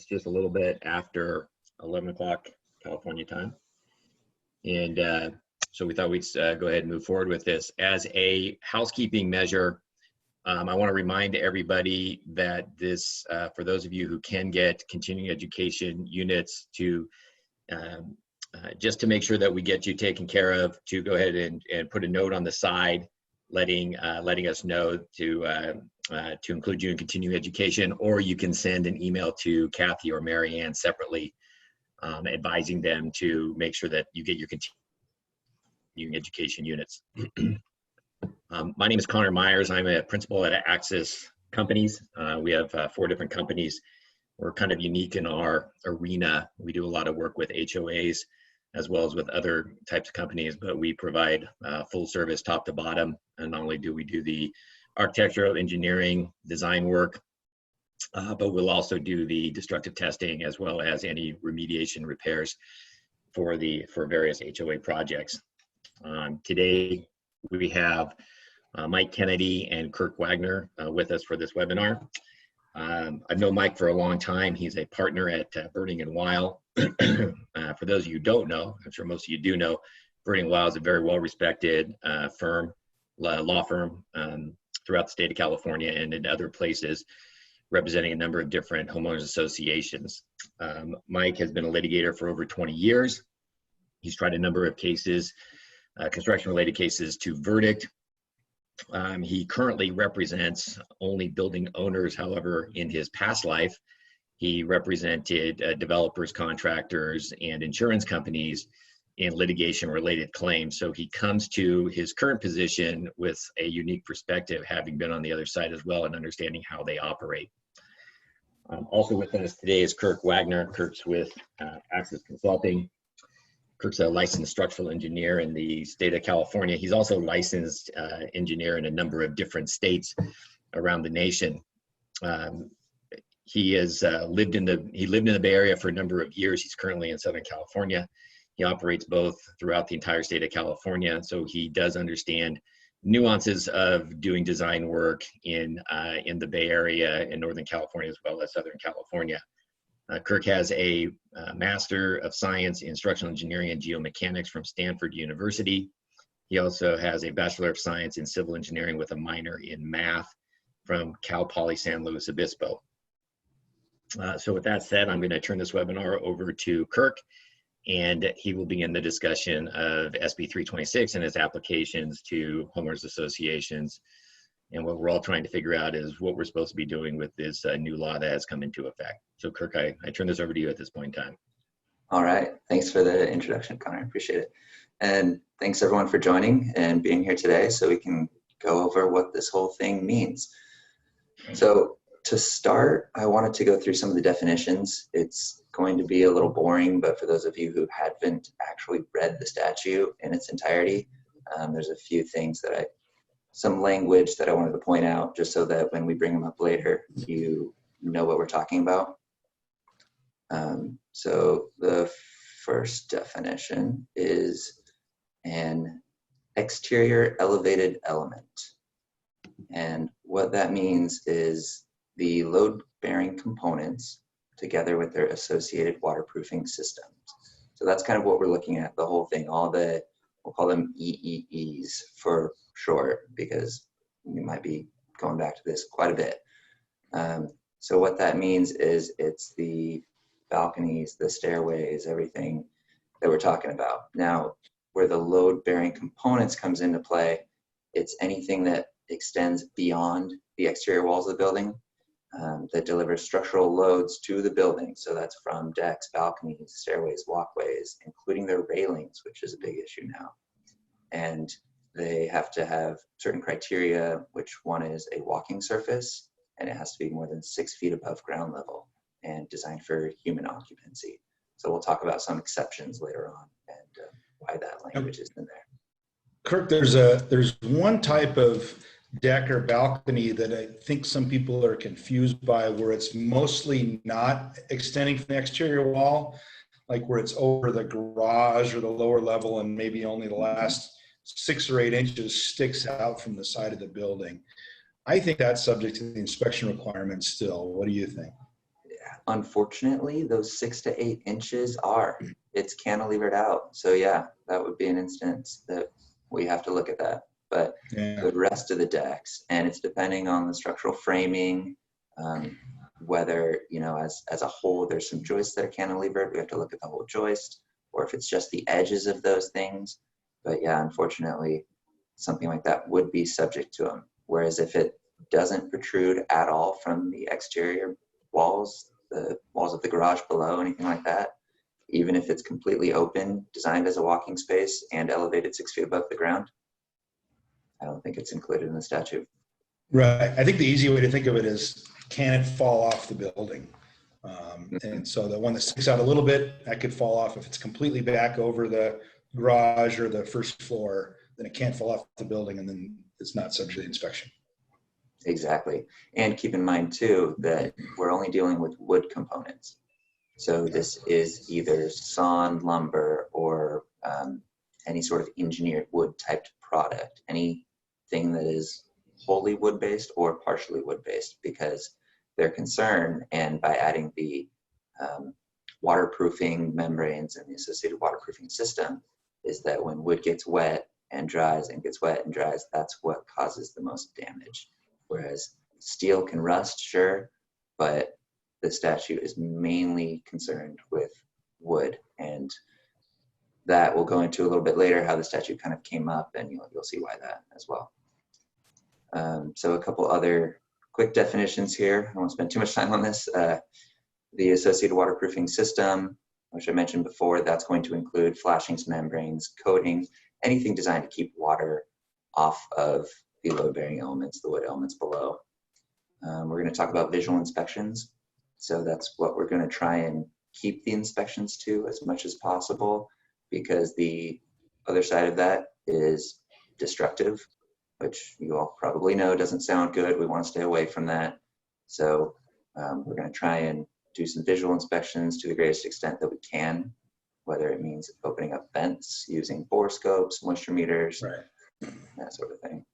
It's just a little bit after 11 o'clock California time. And so we thought we'd go ahead and move forward with this. As a housekeeping measure, I want to remind everybody that this, for those of you who can get continuing education units, to just to make sure that we get you taken care of, to go ahead and put a note on the side letting us know to include you in continuing education, or you can send an email to Kathy or Mary Ann separately, advising them to make sure that you get your continuing education units. My name is Connor Myers. I'm a principal at Axis Companies. We have 4 different companies. We're kind of unique in our arena. We do a lot of work with HOAs as well as with other types of companies, but we provide full service top to bottom. And not only do we do the architectural, engineering, design work, but we'll also do the destructive testing as well as any remediation repairs for various HOA projects. Today we have Mike Kennedy and Kirk Wagner with us for this webinar. I've known Mike for a long time. He's a partner at Berding and Weil. For those of you who don't know, I'm sure most of you do know, Berding and Weil is a very well-respected law firm throughout the state of California and in other places, representing a number of different homeowners associations. Mike has been a litigator for over 20 years. He's tried a number of cases, construction-related cases, to verdict. He currently represents only building owners. However, in his past life, he represented developers, contractors, and insurance companies in litigation-related claims. So he comes to his current position with a unique perspective, having been on the other side as well and understanding how they operate. Also with us today is Kirk Wagner. Kirk's with Axis Consulting. Kirk's a licensed structural engineer in the state of California. He's also a licensed engineer in a number of different states around the nation. He has lived in the Bay Area for a number of years. He's currently in Southern California. He operates both throughout the entire state of California, so he does understand nuances of doing design work in the Bay Area in Northern California as well as Southern California. Kirk has a Master of Science in Structural Engineering and Geomechanics from Stanford University. He also has a Bachelor of Science in Civil Engineering with a minor in Math from Cal Poly San Luis Obispo. So with that said, I'm going to turn this webinar over to Kirk, and he will begin the discussion of SB 326 and its applications to homeowners associations. And what we're all trying to figure out is what we're supposed to be doing with this new law that has come into effect. So Kirk, I turn this over to you at this point in time. All right, thanks for the introduction, Connor, I appreciate it. And thanks everyone for joining and being here today so we can go over what this whole thing means. So to start, I wanted to go through some of the definitions. It's going to be a little boring, but for those of you who haven't actually read the statute in its entirety, there's a few things that some language that I wanted to point out just so that when we bring them up later, you know what we're talking about. So the first definition is an exterior elevated element. And what that means is the load-bearing components together with their associated waterproofing systems. So that's kind of what we're looking at, the whole thing, all the, we'll call them EEEs for short, because we might be going back to this quite a bit. So what that means is it's the balconies, the stairways, everything that we're talking about. Now, where the load-bearing components comes into play, it's anything that extends beyond the exterior walls of the building that delivers structural loads to the building. So that's from decks, balconies, stairways, walkways, including their railings, which is a big issue now. And they have to have certain criteria, which one is a walking surface, and it has to be more than 6 feet above ground level and designed for human occupancy. So we'll talk about some exceptions later on and why that language is in there. Kirk, there's one type of deck or balcony that I think some people are confused by, where it's mostly not extending from the exterior wall, like where it's over the garage or the lower level and maybe only the last 6 or 8 inches sticks out from the side of the building. I think that's subject to the inspection requirements still. What do you think? Yeah, Unfortunately, those 6 to 8 inches it's cantilevered out. So yeah, that would be an instance that we have to look at that. But Yeah. the rest of the decks, and it's depending on the structural framing, whether, as a whole, there's some joists that are cantilevered, we have to look at the whole joist, or if it's just the edges of those things. But yeah, unfortunately, something like that would be subject to them. Whereas if it doesn't protrude at all from the exterior walls, the walls of the garage below, anything like that, even if it's completely open, designed as a walking space and elevated 6 feet above the ground, I don't think it's included in the statute. Right. I think the easy way to think of it is, can it fall off the building? And so the one that sticks out a little bit, that could fall off. If it's completely back over the garage or the first floor, then it can't fall off the building, and then it's not subject to inspection. Exactly. And keep in mind too, that we're only dealing with wood components. So this is either sawn lumber or any sort of engineered wood typed product, anything that is wholly wood-based or partially wood-based, because their concern, and by adding the waterproofing membranes and the associated waterproofing system, is that when wood gets wet and dries and gets wet and dries, that's what causes the most damage. Whereas steel can rust, sure, but the statute is mainly concerned with wood, and that we'll go into a little bit later, how the statute kind of came up, and you'll see why that as well. So a couple other quick definitions here. I won't spend too much time on this. The associated waterproofing system, which I mentioned before, that's going to include flashings, membranes, coatings, anything designed to keep water off of the load-bearing elements, the wood elements below. We're going to talk about visual inspections. So that's what we're going to try and keep the inspections to as much as possible, because the other side of that is destructive, which you all probably know doesn't sound good. We want to stay away from that. So we're going to try and do some visual inspections to the greatest extent that we can, whether it means opening up vents, using bore scopes, moisture meters, Right. that sort of thing.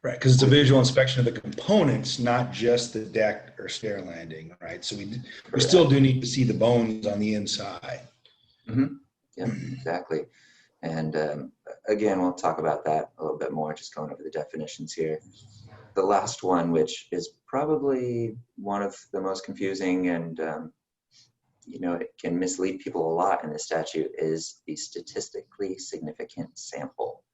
Right, because it's a visual inspection of the components, not just the deck or stair landing, right? So we still do need to see the bones on the inside. Mm-hmm. Yeah, exactly. And again, we'll talk about that a little bit more, just going over the definitions here. The last one, which is probably one of the most confusing and it can mislead people a lot in the statute, is the statistically significant sample.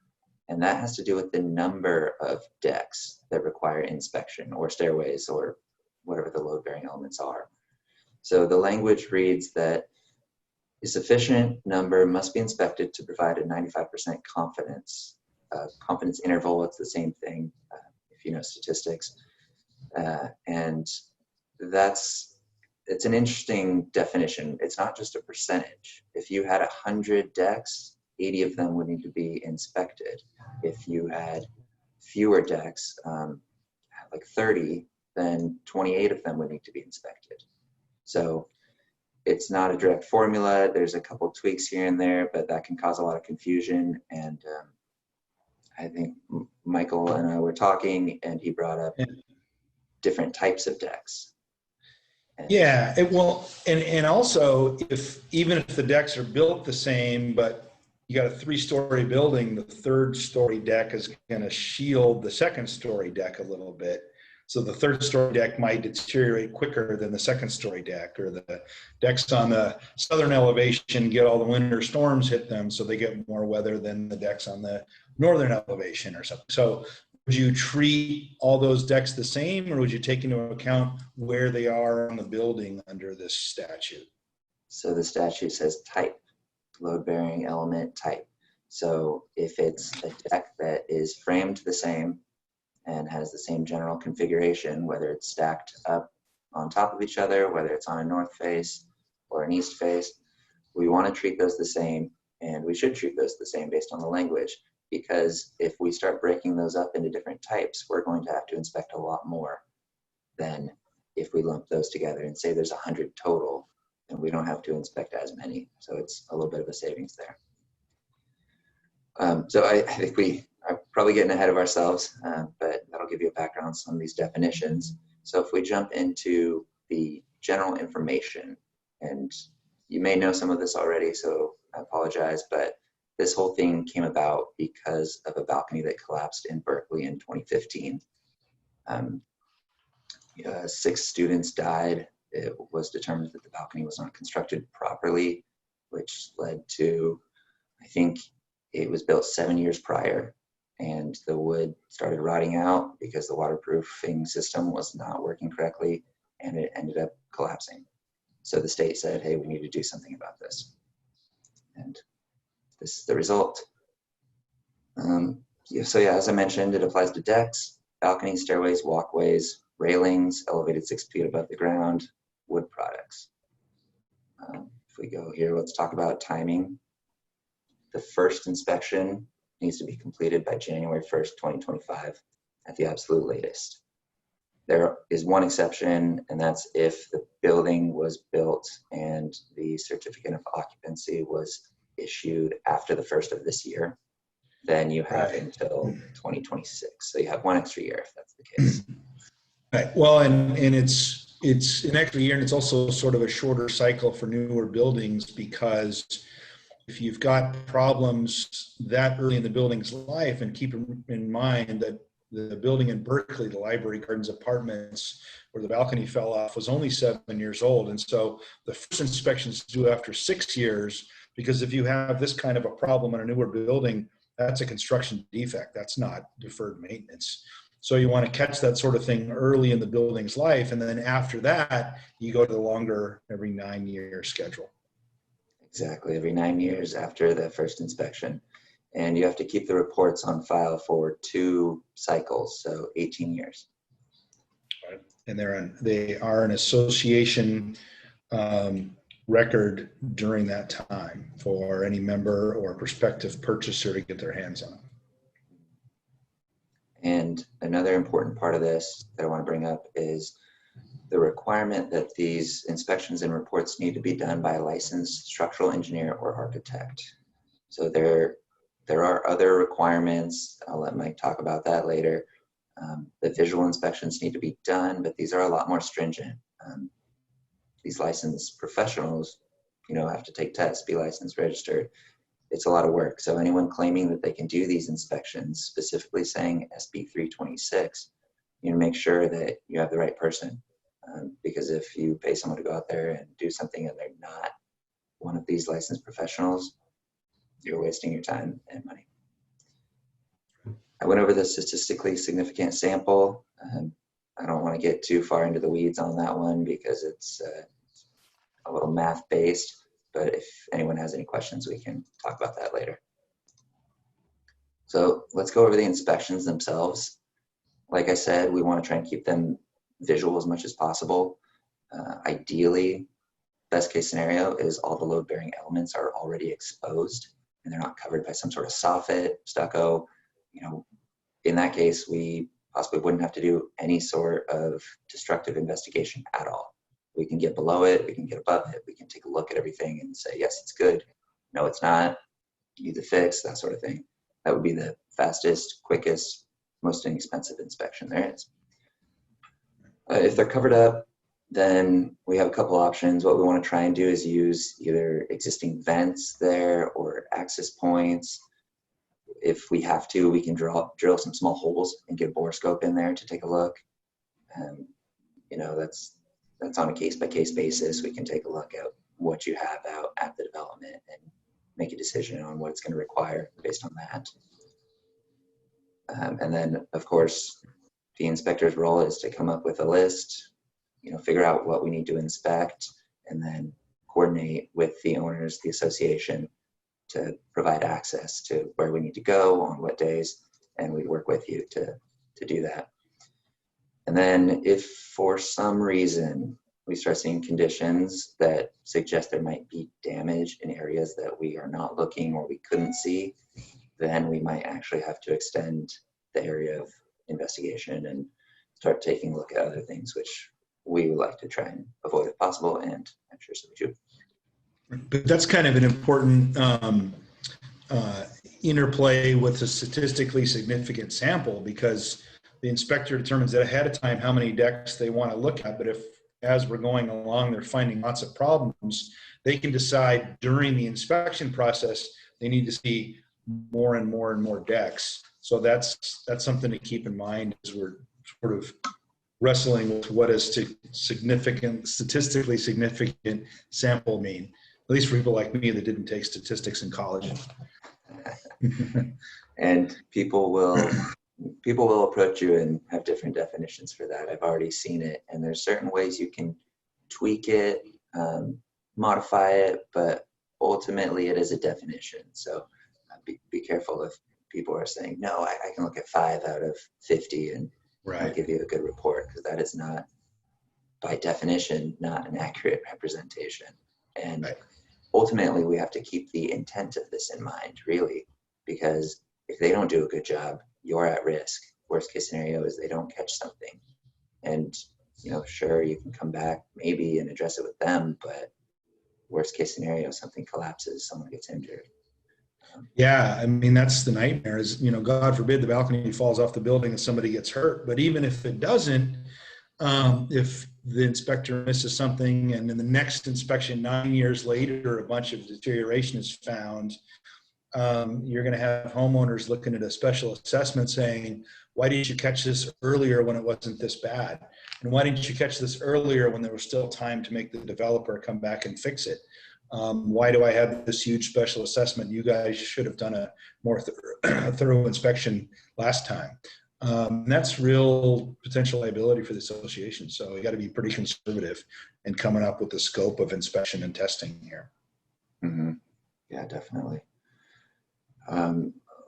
And that has to do with the number of decks that require inspection, or stairways, or whatever the load-bearing elements are. So the language reads that a sufficient number must be inspected to provide a 95% confidence. Confidence interval, it's the same thing, if you know statistics. And it's an interesting definition. It's not just a percentage. If you had 100 decks, 80 of them would need to be inspected. If you had fewer decks, like 30, then 28 of them would need to be inspected. So it's not a direct formula. There's a couple tweaks here and there, but that can cause a lot of confusion. And I think Michael and I were talking, and he brought up different types of decks. Yeah, and also, even if the decks are built the same, but you got a 3-story building, the 3rd-story deck is going to shield the 2nd-story deck a little bit. So the 3rd-story deck might deteriorate quicker than the 2nd-story deck, or the decks on the southern elevation get all the winter storms hit them, so they get more weather than the decks on the northern elevation or something. So would you treat all those decks the same, or would you take into account where they are on the building under this statute? So the statute says type, load-bearing element type. So if it's a deck that is framed the same and has the same general configuration, whether it's stacked up on top of each other, whether it's on a north face or an east face, we want to treat those the same, and we should treat those the same based on the language, because if we start breaking those up into different types, we're going to have to inspect a lot more than if we lump those together and say there's 100 total, and we don't have to inspect as many. So it's a little bit of a savings there. So I think we are probably getting ahead of ourselves, but that'll give you a background on some of these definitions. So if we jump into the general information. And you may know some of this already, so I apologize, but this whole thing came about because of a balcony that collapsed in Berkeley in 2015. 6 students died. It was determined that the balcony was not constructed properly, which led to, I think it was built 7 years prior, and the wood started rotting out because the waterproofing system was not working correctly, and it ended up collapsing. So the state said, hey, we need to do something about this. And this is the result. So yeah, as I mentioned, it applies to decks, balconies, stairways, walkways, railings, elevated 6 feet above the ground, wood products. If we go here, let's talk about timing. The first inspection needs to be completed by January 1st, 2025 at the absolute latest. There is one exception, and that's if the building was built and the certificate of occupancy was issued after the 1st of this year, then you have until 2026. So you have 1 extra year if that's the case. Right. Well, and it's an extra year, and it's also sort of a shorter cycle for newer buildings, because if you've got problems that early in the building's life, and keep in mind that the building in Berkeley, the Library Gardens Apartments, where the balcony fell off, was only 7 years old. And so the first inspection is due after 6 years, because if you have this kind of a problem in a newer building, that's a construction defect. That's not deferred maintenance. So you want to catch that sort of thing early in the building's life. And then after that, you go to the longer every 9-year schedule. Exactly, every 9 years after the first inspection. And you have to keep the reports on file for 2 cycles, so 18 years. Right. And they are an association record during that time for any member or prospective purchaser to get their hands on. And another important part of this that I want to bring up is the requirement that these inspections and reports need to be done by a licensed structural engineer or architect. So there are other requirements. I'll let Mike talk about that later. The visual inspections need to be done, but these are a lot more stringent. These licensed professionals, have to take tests, be licensed, registered. It's a lot of work. So anyone claiming that they can do these inspections, specifically saying SB 326, make sure that you have the right person. Because if you pay someone to go out there and do something and they're not one of these licensed professionals, you're wasting your time and money. I went over the statistically significant sample. I don't want to get too far into the weeds on that one because it's a little math based, but if anyone has any questions, we can talk about that later. So let's go over the inspections themselves. Like I said, we want to try and keep them visual as much as possible. Ideally, best case scenario is all the load bearing elements are already exposed and they're not covered by some sort of soffit, stucco. In that case, we possibly wouldn't have to do any sort of destructive investigation at all. We can get below it, we can get above it, we can take a look at everything and say, yes, it's good, no, it's not, need to fix, that sort of thing. That would be the fastest, quickest, most inexpensive inspection there is. If they're covered up, then we have a couple options. What we want to try and do is use either existing vents there or access points. If we have to, we can drill some small holes and get a borescope in there to take a look. That's on a case-by-case basis. We can take a look at what you have out at the development and make a decision on what it's going to require based on that. And then, of course, the inspector's role is to come up with a list, figure out what we need to inspect, and then coordinate with the owners, the association, to provide access to where we need to go on what days, and we work with you to do that. And then if for some reason we start seeing conditions that suggest there might be damage in areas that we are not looking or we couldn't see, then we might actually have to extend the area of investigation and start taking a look at other things, which we would like to try and avoid if possible, and I'm sure so would you. But that's kind of an important interplay with a statistically significant sample, because the inspector determines that ahead of time how many decks they want to look at. But if as we're going along, they're finding lots of problems, they can decide during the inspection process, they need to see more and more and more decks. So that's something to keep in mind as we're sort of wrestling with what is statistically significant sample mean, at least for people like me that didn't take statistics in college. And people will approach you and have different definitions for that. I've already seen it, and there's certain ways you can tweak it, modify it, but ultimately it is a definition. So be careful if people are saying, no, I can look at 5 out of 50 and I'll give you a good report, because that is not, by definition, not an accurate representation. And ultimately we have to keep the intent of this in mind, really, because if they don't do a good job, you're at risk. Worst case scenario is they don't catch something. And, sure, you can come back maybe and address it with them, but worst case scenario, something collapses, someone gets injured. Yeah, I mean, that's the nightmare is, God forbid the balcony falls off the building and somebody gets hurt. But even if it doesn't, if the inspector misses something and in the next inspection 9 years later, a bunch of deterioration is found, you're going to have homeowners looking at a special assessment saying, why didn't you catch this earlier when it wasn't this bad? And why didn't you catch this earlier when there was still time to make the developer come back and fix it? Why do I have this huge special assessment? You guys should have done a more thorough inspection last time. That's real potential liability for the association. So we got to be pretty conservative in coming up with the scope of inspection and testing here. Mm-hmm. Yeah, definitely.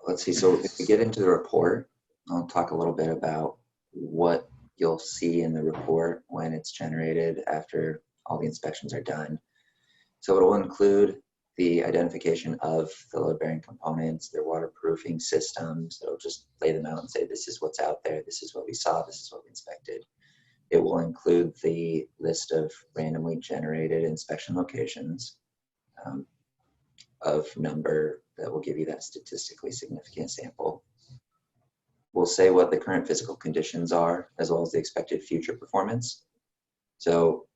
Let's see. So if we get into the report, I'll talk a little bit about what you'll see in the report when it's generated after all the inspections are done. So it will include the identification of the load-bearing components, their waterproofing systems. It'll just lay them out and say, this is what's out there, this is what we saw, this is what we inspected. It will include the list of randomly generated inspection locations of number that will give you that statistically significant sample. We'll say what the current physical conditions are, as well as the expected future performance. So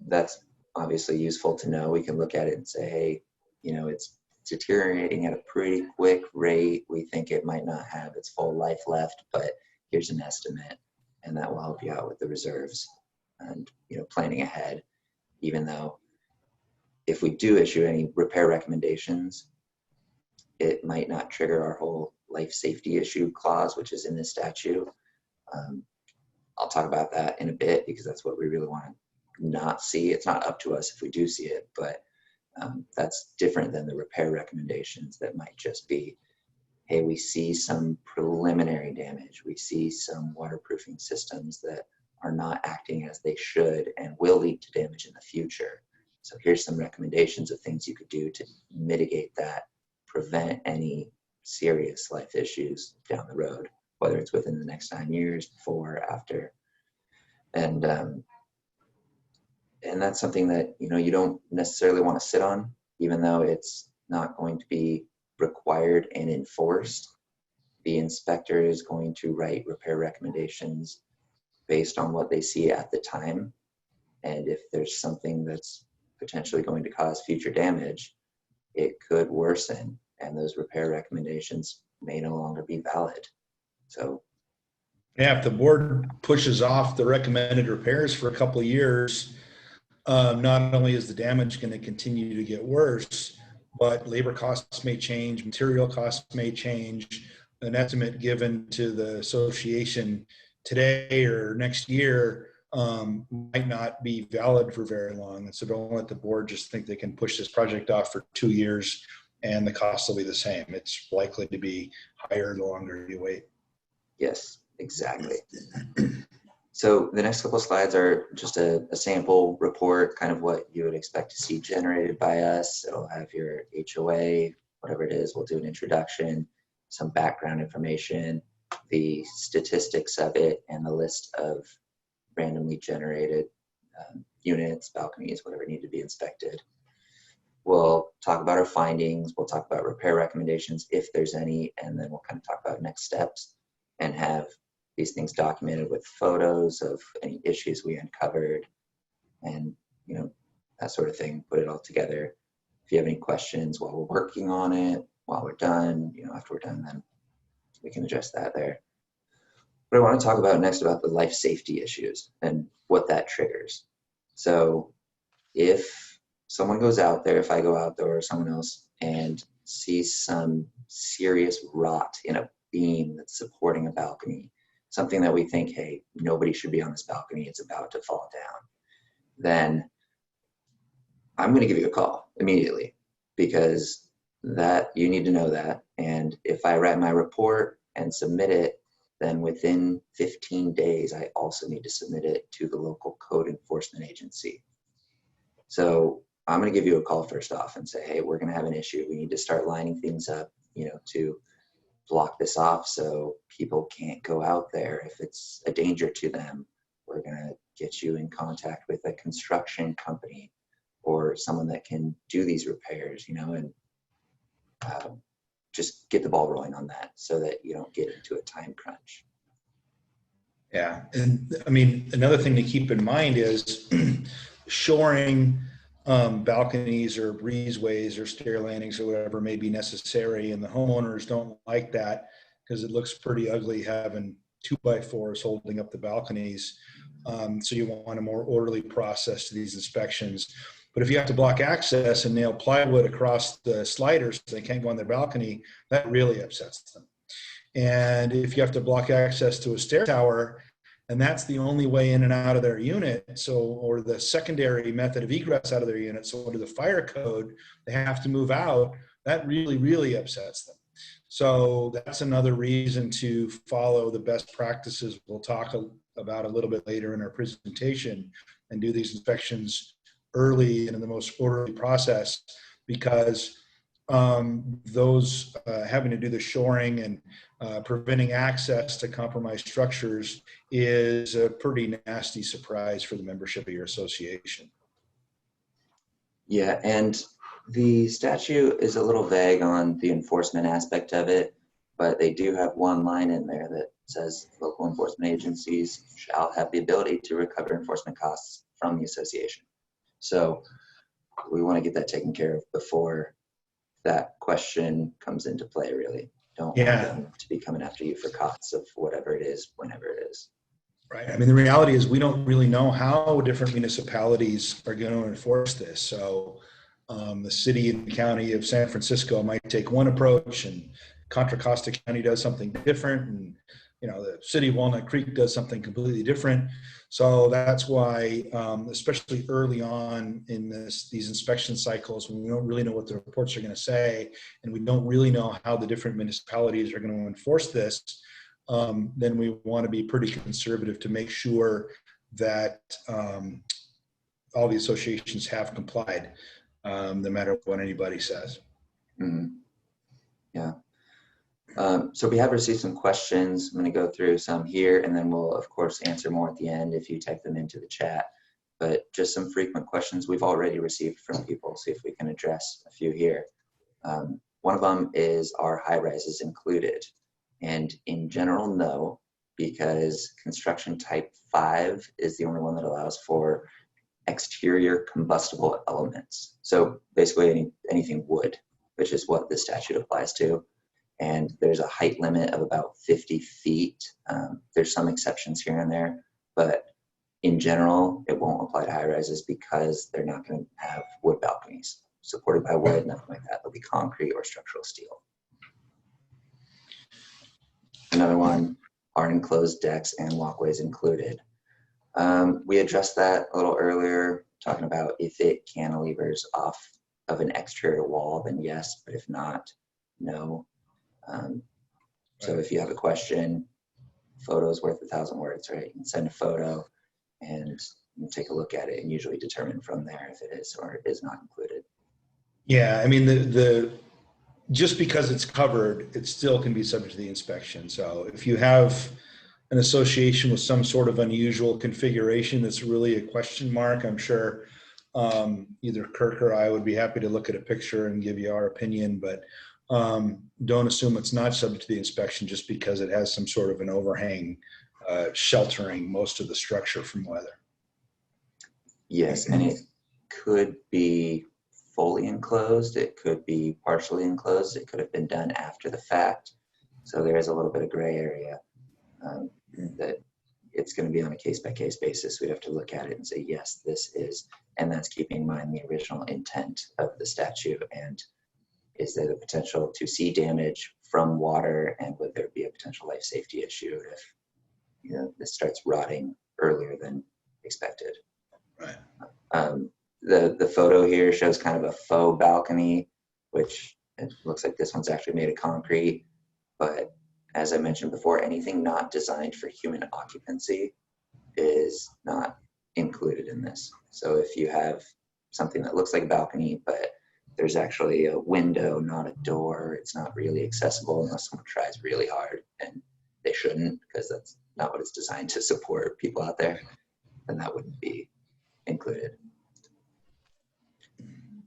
that's obviously useful to know. We can look at it and say, hey, it's deteriorating at a pretty quick rate. We think it might not have its full life left, but here's an estimate, and that will help you out with the reserves and planning ahead. Even though if we do issue any repair recommendations, it might not trigger our whole life safety issue clause, which is in this statute. I'll talk about that in a bit, because that's what we really want to not see. It's not up to us if we do see it, but that's different than the repair recommendations that might just be, hey, we see some preliminary damage. We see some waterproofing systems that are not acting as they should and will lead to damage in the future. So here's some recommendations of things you could do to mitigate that, prevent any serious life issues down the road, whether it's within the next 9 years, before or after. And that's something that you don't necessarily want to sit on, even though it's not going to be required and enforced. The inspector is going to write repair recommendations based on what they see at the time. And if there's something that's potentially going to cause future damage, it could worsen, and those repair recommendations may no longer be valid. So yeah, if the board pushes off the recommended repairs for a couple of years, not only is the damage going to continue to get worse, but labor costs may change, material costs may change. An estimate given to the association today or next year might not be valid for very long. And so don't let the board just think they can push this project off for 2 years and the costs will be the same. It's likely to be higher the longer you wait. Yes, exactly. So the next couple of slides are just a sample report, kind of what you would expect to see generated by us. It'll have your HOA, whatever it is. We'll do an introduction, some background information, the statistics of it, and the list of randomly generated units, balconies, whatever need to be inspected. We'll talk about our findings. We'll talk about repair recommendations, if there's any, and then we'll kind of talk about next steps and have these things documented with photos of any issues we uncovered, and, that sort of thing, put it all together. If you have any questions while we're working on it, while we're done, after we're done, then we can address that there. But I want to talk about next about the life safety issues and what that triggers. So if someone goes out there, if I go out there or someone else and sees some serious rot in a beam that's supporting a balcony, something that we think, hey, nobody should be on this balcony, it's about to fall down, then I'm going to give you a call immediately, because that you need to know that. And if I write my report and submit it, then within 15 days, I also need to submit it to the local code enforcement agency. So I'm going to give you a call first off and say, hey, we're going to have an issue. We need to start lining things up, to block this off so people can't go out there. If it's a danger to them, we're going to get you in contact with a construction company or someone that can do these repairs, and just get the ball rolling on that so that you don't get into a time crunch. Yeah. And I mean, another thing to keep in mind is shoring balconies or breezeways or stair landings or whatever may be necessary. And the homeowners don't like that because it looks pretty ugly having 2x4s holding up the balconies. So you want a more orderly process to these inspections. But if you have to block access and nail plywood across the sliders so they can't go on their balcony, that really upsets them. And if you have to block access to a stair tower, and that's the only way in and out of their unit, or the secondary method of egress out of their unit, so under the fire code, they have to move out, that really, really upsets them. So that's another reason to follow the best practices we'll talk about a little bit later in our presentation, and do these inspections early and in the most orderly process, because those having to do the shoring and preventing access to compromised structures is a pretty nasty surprise for the membership of your association. Yeah, and the statute is a little vague on the enforcement aspect of it, but they do have one line in there that says local enforcement agencies shall have the ability to recover enforcement costs from the association. So we want to get that taken care of before that question comes into play, really. Don't want them to be coming after you for costs of whatever it is, whenever it is. Right. I mean, the reality is we don't really know how different municipalities are going to enforce this. So the city and county of San Francisco might take one approach, and Contra Costa County does something different, and the city of Walnut Creek does something completely different. So that's why, especially early on in these inspection cycles, when we don't really know what the reports are going to say, and we don't really know how the different municipalities are going to enforce this, then we want to be pretty conservative to make sure that all the associations have complied, no matter what anybody says. Mm-hmm. Yeah. So we have received some questions. I'm going to go through some here, and then we'll, of course, answer more at the end if you type them into the chat. But just some frequent questions we've already received from people, see if we can address a few here. One of them is, are high-rises included? And in general, no, because construction type 5 is the only one that allows for exterior combustible elements. So basically anything wood, which is what this statute applies to. And there's a height limit of about 50 feet. There's some exceptions here and there, but in general, it won't apply to high rises because they're not going to have wood balconies supported by wood, nothing like that. They'll be concrete or structural steel. Another one, are enclosed decks and walkways included? We addressed that a little earlier, talking about if it cantilevers off of an exterior wall, then yes, but if not, no. So if you have a question, photo's worth 1,000 words, right? You can send a photo and you take a look at it and usually determine from there if it is or is not included. Yeah, I mean, the just because it's covered, it still can be subject to the inspection. So if you have an association with some sort of unusual configuration that's really a question mark, I'm sure either Kirk or I would be happy to look at a picture and give you our opinion, but don't assume it's not subject to the inspection just because it has some sort of an overhang sheltering most of the structure from weather. Yes, and it could be fully enclosed, it could be partially enclosed, it could have been done after the fact. So there is a little bit of gray area that it's going to be on a case-by-case basis. We'd have to look at it and say, yes, this is, and that's keeping in mind the original intent of the statute. And is there the potential to see damage from water, and would there be a potential life safety issue if this starts rotting earlier than expected? Right. The photo here shows kind of a faux balcony, which it looks like this one's actually made of concrete. But as I mentioned before, anything not designed for human occupancy is not included in this. So if you have something that looks like a balcony, but there's actually a window, not a door, it's not really accessible unless someone tries really hard, and they shouldn't, because that's not what it's designed to support people out there, then that wouldn't be included.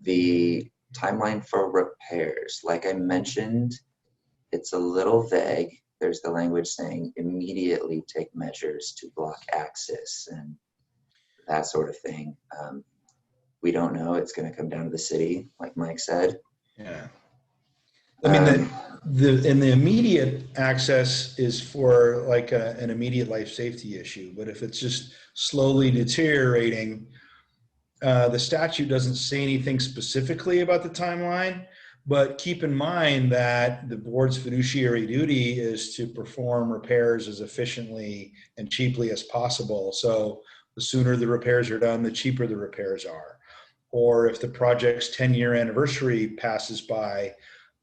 The timeline for repairs, like I mentioned, it's a little vague. There's the language saying immediately take measures to block access and that sort of thing. We don't know. It's going to come down to the city, like Mike said. Yeah. I mean, the immediate access is for like an immediate life safety issue. But if it's just slowly deteriorating, the statute doesn't say anything specifically about the timeline. But keep in mind that the board's fiduciary duty is to perform repairs as efficiently and cheaply as possible. So the sooner the repairs are done, the cheaper the repairs are. Or if the project's 10-year anniversary passes by,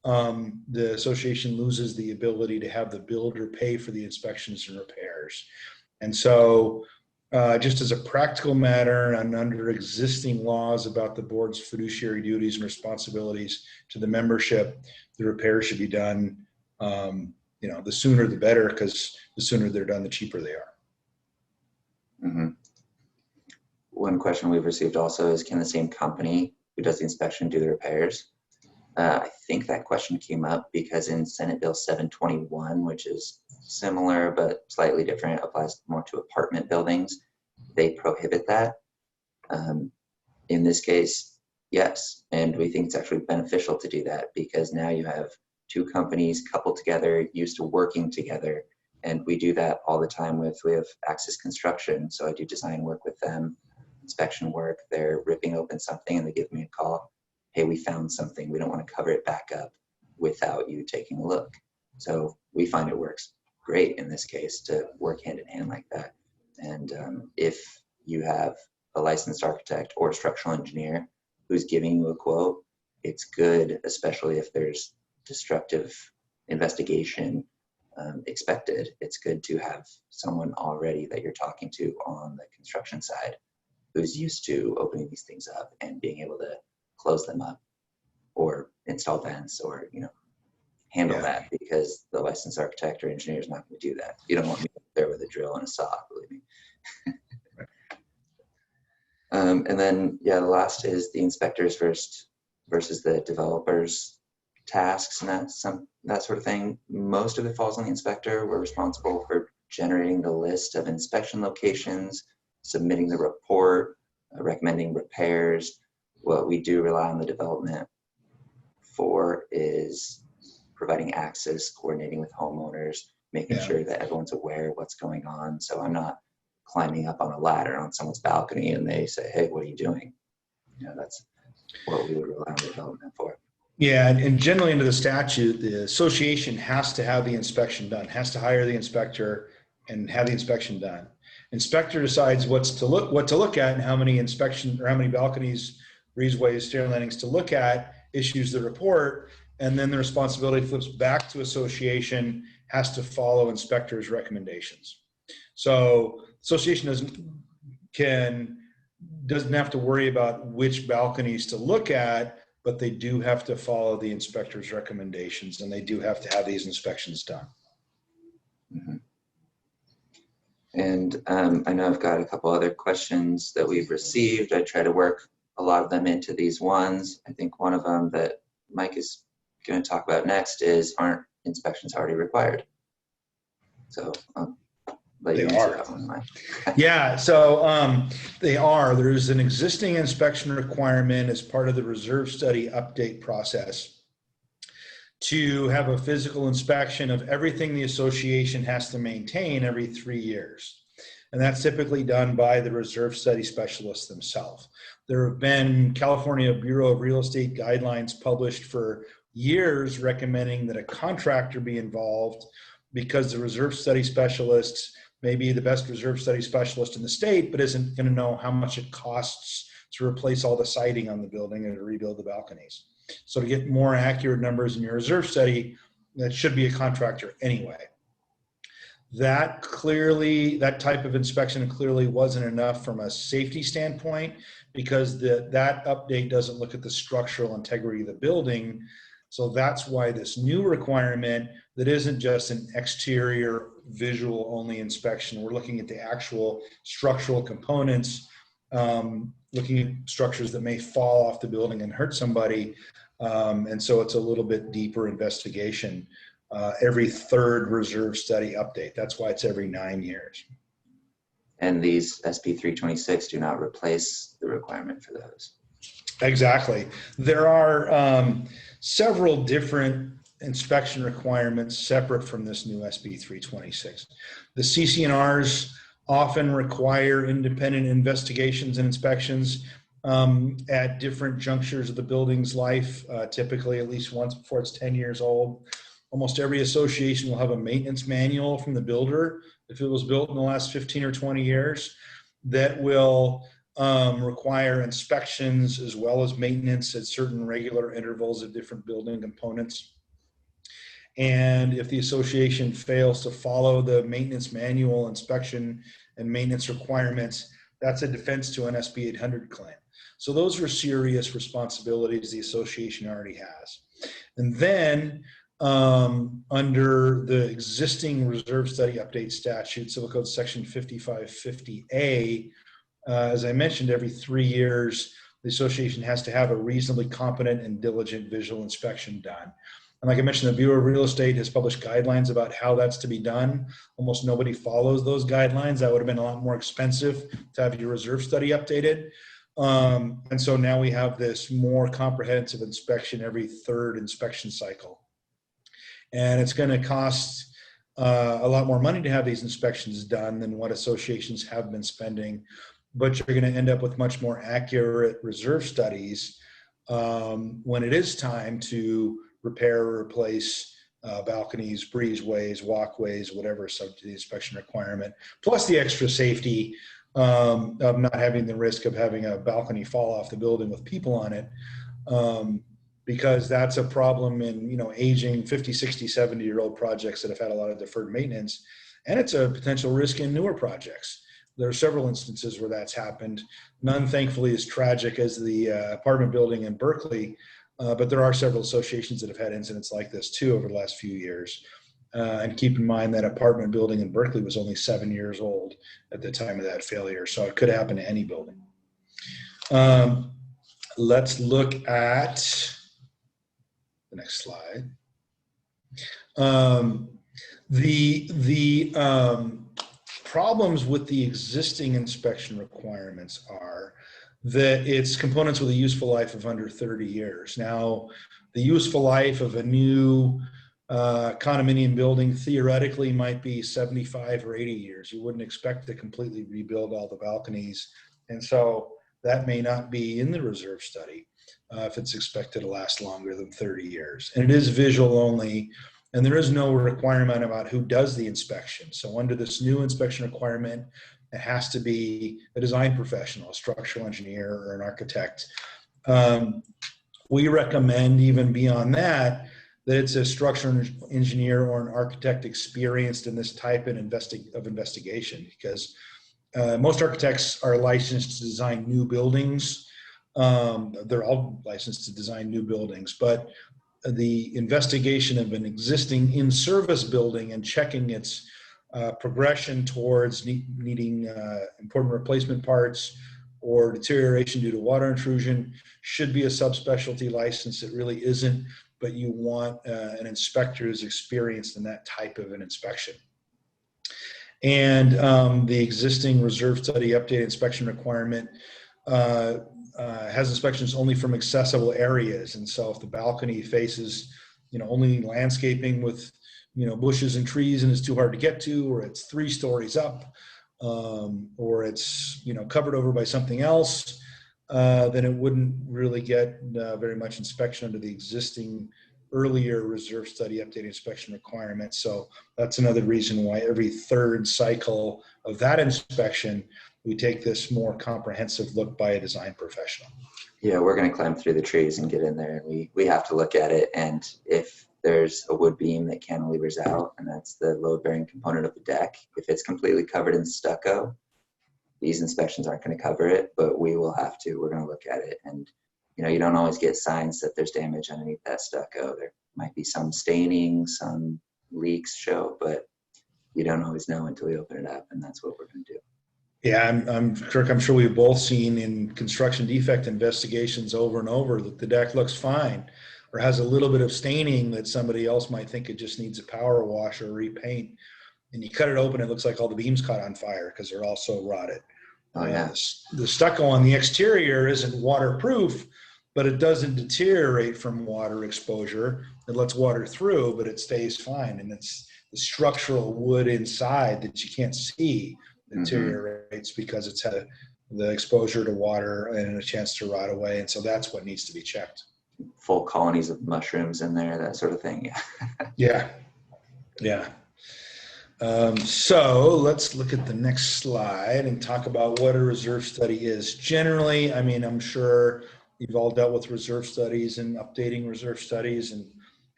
the association loses the ability to have the builder pay for the inspections and repairs. And so just as a practical matter and under existing laws about the board's fiduciary duties and responsibilities to the membership, the repairs should be done, the sooner the better, because the sooner they're done, the cheaper they are. Mm-hmm. One question we've received also is, can the same company who does the inspection do the repairs? I think that question came up because in Senate Bill 721, which is similar but slightly different, applies more to apartment buildings, they prohibit that. In this case, yes, and we think it's actually beneficial to do that because now you have two companies coupled together, used to working together, and we do that all the time we have Axis Construction, so I do design work with them, inspection work. They're ripping open something and they give me a call. Hey, we found something. We don't want to cover it back up without you taking a look. So we find it works great in this case to work hand in hand like that. And if you have a licensed architect or structural engineer who's giving you a quote, it's good, especially if there's destructive investigation expected. It's good to have someone already that you're talking to on the construction side who's used to opening these things up and being able to close them up or install vents or handle that, because the licensed architect or engineer is not going to do that. You don't want me up there with a drill and a saw, believe me. And then the last is the inspectors versus the developers tasks and that sort of thing. Most of it falls on the inspector. We're responsible for generating the list of inspection locations, submitting the report, recommending repairs. What we do rely on the development for is providing access, coordinating with homeowners, making sure that everyone's aware of what's going on. So I'm not climbing up on a ladder on someone's balcony and they say, hey, what are you doing? That's what we would rely on the development for. Yeah, and generally under the statute, the association has to have the inspection done, has to hire the inspector and have the inspection done. Inspector decides what to look at and how many inspection or how many balconies, breezeways, stair landings to look at, issues the report, and then the responsibility flips back to association, has to follow inspector's recommendations. So association doesn't have to worry about which balconies to look at, but they do have to follow the inspector's recommendations, and they do have to have these inspections done. Mm-hmm. And I know I've got a couple other questions that we've received. I try to work a lot of them into these ones. I think one of them that Mike is going to talk about next is, aren't inspections already required? So I'll But They you answered are. that one, Mike. Yeah, so they are. There's an existing inspection requirement as part of the reserve study update process to have a physical inspection of everything the association has to maintain every 3 years. And that's typically done by the reserve study specialists themselves. There have been California Bureau of Real Estate guidelines published for years recommending that a contractor be involved because the reserve study specialists may be the best reserve study specialist in the state, but isn't going to know how much it costs to replace all the siding on the building and to rebuild the balconies. So to get more accurate numbers in your reserve study, that should be a contractor anyway. That type of inspection clearly wasn't enough from a safety standpoint because that update doesn't look at the structural integrity of the building. So that's why this new requirement that isn't just an exterior visual only inspection, we're looking at the actual structural components, looking at structures that may fall off the building and hurt somebody. And so it's a little bit deeper investigation. Every third reserve study update. That's why it's every 9 years. And these SB 326 do not replace the requirement for those. Exactly. There are several different inspection requirements separate from this new SB 326. The CC&Rs often require independent investigations and inspections at different junctures of the building's life, typically at least once before it's 10 years old. Almost every association will have a maintenance manual from the builder, if it was built in the last 15 or 20 years, that will require inspections as well as maintenance at certain regular intervals of different building components. And if the association fails to follow the maintenance manual inspection and maintenance requirements, that's a defense to an SB 800 claim. So those are serious responsibilities the association already has. And then under the existing reserve study update statute, Civil Code section 5550A, as I mentioned, every 3 years, the association has to have a reasonably competent and diligent visual inspection done. And like I mentioned, the Bureau of Real Estate has published guidelines about how that's to be done. Almost nobody follows those guidelines. That would have been a lot more expensive to have your reserve study updated. And so now we have this more comprehensive inspection every third inspection cycle. And it's going to cost a lot more money to have these inspections done than what associations have been spending. But you're going to end up with much more accurate reserve studies when it is time to repair or replace balconies, breezeways, walkways, whatever subject to the inspection requirement, plus the extra safety of not having the risk of having a balcony fall off the building with people on it. Because that's a problem in, aging 50, 60, 70-year-old projects that have had a lot of deferred maintenance. And it's a potential risk in newer projects. There are several instances where that's happened. None, thankfully, as tragic as the apartment building in Berkeley, but there are several associations that have had incidents like this too over the last few years. And keep in mind that apartment building in Berkeley was only 7 years old at the time of that failure. So it could happen to any building. Let's look at the next slide. The problems with the existing inspection requirements are that it's components with a useful life of under 30 years. Now, the useful life of a new condominium building theoretically might be 75 or 80 years. You wouldn't expect to completely rebuild all the balconies. And so that may not be in the reserve study if it's expected to last longer than 30 years. And it is visual only, and there is no requirement about who does the inspection. So under this new inspection requirement, it has to be a design professional, a structural engineer or an architect. We recommend even beyond that it's a structural engineer or an architect experienced in this type of investigation, because most architects are licensed to design new buildings. They're all licensed to design new buildings, but the investigation of an existing in-service building and checking its progression towards needing important replacement parts or deterioration due to water intrusion should be a subspecialty license. It really isn't, but you want an inspector who's experienced in that type of an inspection. And the existing reserve study update inspection requirement has inspections only from accessible areas. And so if the balcony faces, only landscaping with, bushes and trees and it's too hard to get to, or it's 3 stories up, or it's, covered over by something else, then it wouldn't really get very much inspection under the existing earlier reserve study update inspection requirements. So that's another reason why every 3rd cycle of that inspection, we take this more comprehensive look by a design professional. Yeah, we're going to climb through the trees and get in there, and we have to look at it. And if there's a wood beam that cantilevers out, and that's the load-bearing component of the deck, if it's completely covered in stucco, these inspections aren't going to cover it, but we're going to look at it. And you don't always get signs that there's damage underneath that stucco. There might be some staining, some leaks show, but you don't always know until you open it up, and that's what we're going to do. Yeah, Kirk, I'm sure we've both seen in construction defect investigations over and over that the deck looks fine or has a little bit of staining that somebody else might think it just needs a power wash or repaint. And you cut it open, it looks like all the beams caught on fire because they're all so rotted. Oh, yeah. The stucco on the exterior isn't waterproof, but it doesn't deteriorate from water exposure. It lets water through, but it stays fine. And it's the structural wood inside that you can't see deteriorates because it's had the exposure to water and a chance to rot away. And so that's what needs to be checked. Full colonies of mushrooms in there, that sort of thing. Yeah. So let's look at the next slide and talk about what a reserve study is. Generally, I'm sure you've all dealt with reserve studies and updating reserve studies, and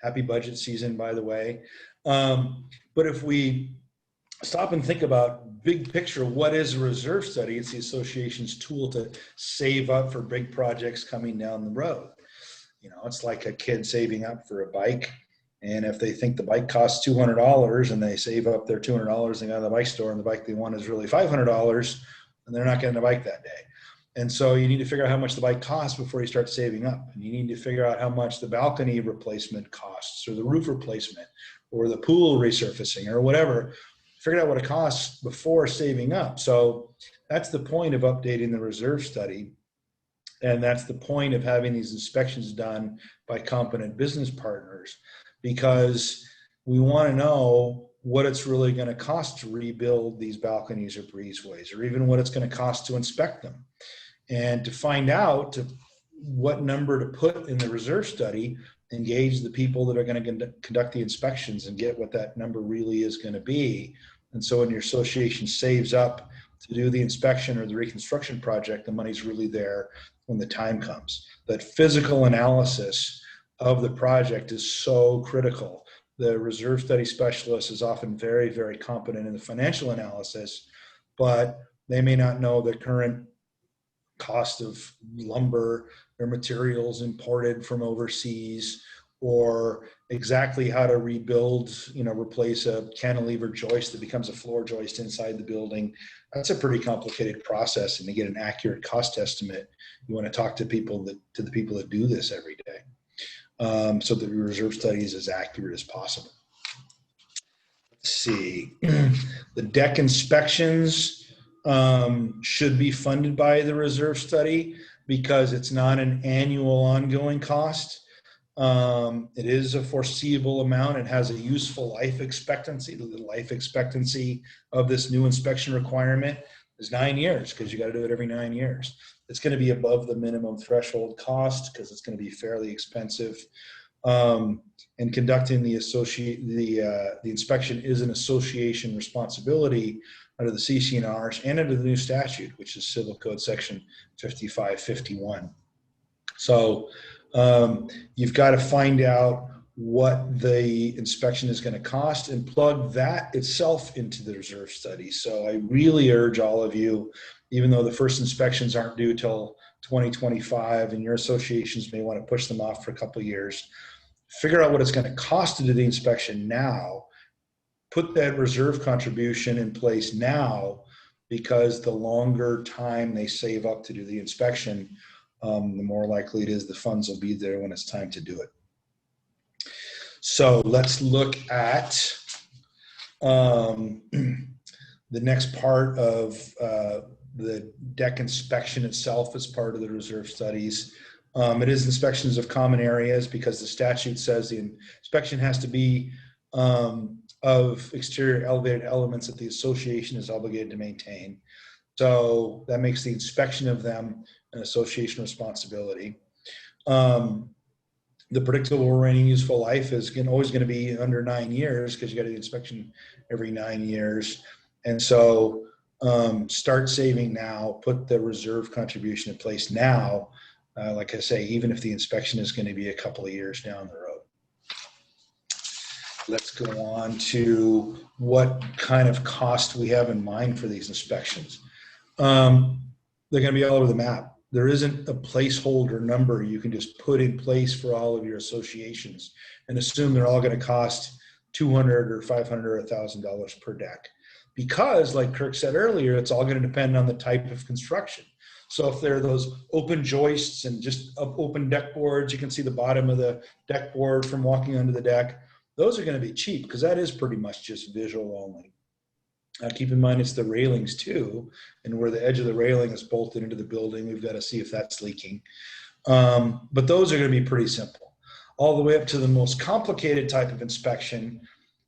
happy budget season, by the way. But if we stop and think about big picture, what is a reserve study? It's the association's tool to save up for big projects coming down the road. It's like a kid saving up for a bike. And if they think the bike costs $200 and they save up their $200 and go to the bike store and the bike they want is really $500, and they're not getting a bike that day. And so you need to figure out how much the bike costs before you start saving up. And you need to figure out how much the balcony replacement costs, or the roof replacement, or the pool resurfacing, or whatever. Figure out what it costs before saving up. So that's the point of updating the reserve study. And that's the point of having these inspections done by competent business partners, because we want to know what it's really going to cost to rebuild these balconies or breezeways, or even what it's going to cost to inspect them. And to find out what number to put in the reserve study, engage the people that are going to conduct the inspections and get what that number really is going to be. And so when your association saves up to do the inspection or the reconstruction project, the money's really there when the time comes. That physical analysis of the project is so critical. The reserve study specialist is often very, very competent in the financial analysis, but they may not know the current cost of lumber or materials imported from overseas, or exactly how to rebuild, replace a cantilever joist that becomes a floor joist inside the building. That's a pretty complicated process, and to get an accurate cost estimate, you want to talk to the people that do this every day, so that the reserve study is as accurate as possible. Let's see, the deck inspections should be funded by the reserve study because it's not an annual ongoing cost. It is a foreseeable amount. It has a useful life expectancy. The life expectancy of this new inspection requirement is 9 years, because you got to do it every 9 years. It's going to be above the minimum threshold cost because it's going to be fairly expensive. And conducting the inspection is an association responsibility under the CC&Rs and under the new statute, which is Civil Code Section 5551. So you've got to find out what the inspection is going to cost and plug that itself into the reserve study. So I really urge all of you, even though the first inspections aren't due till 2025 and your associations may want to push them off for a couple of years, figure out what it's going to cost to do the inspection now. Put that reserve contribution in place now, because the longer time they save up to do the inspection, the more likely it is the funds will be there when it's time to do it. So let's look at The next part of the deck inspection itself is part of the reserve studies. It is inspections of common areas because the statute says the inspection has to be of exterior elevated elements that the association is obligated to maintain. So that makes the inspection of them an association responsibility. The predictable remaining useful life is always going to be under 9 years because you got to do the inspection every 9 years. And so start saving now, put the reserve contribution in place now. Like I say, even if the inspection is going to be a couple of years down the road. Let's go on to what kind of cost we have in mind for these inspections. They're going to be all over the map. There isn't a placeholder number you can just put in place for all of your associations and assume they're all going to cost $200 or $500 or $1,000 per deck. Because, like Kirk said earlier, it's all going to depend on the type of construction. So if there are those open joists and just open deck boards, you can see the bottom of the deck board from walking under the deck. Those are going to be cheap because that is pretty much just visual only. Keep in mind it's the railings too, and where the edge of the railing is bolted into the building, we've got to see if that's leaking. But those are going to be pretty simple. All the way up to the most complicated type of inspection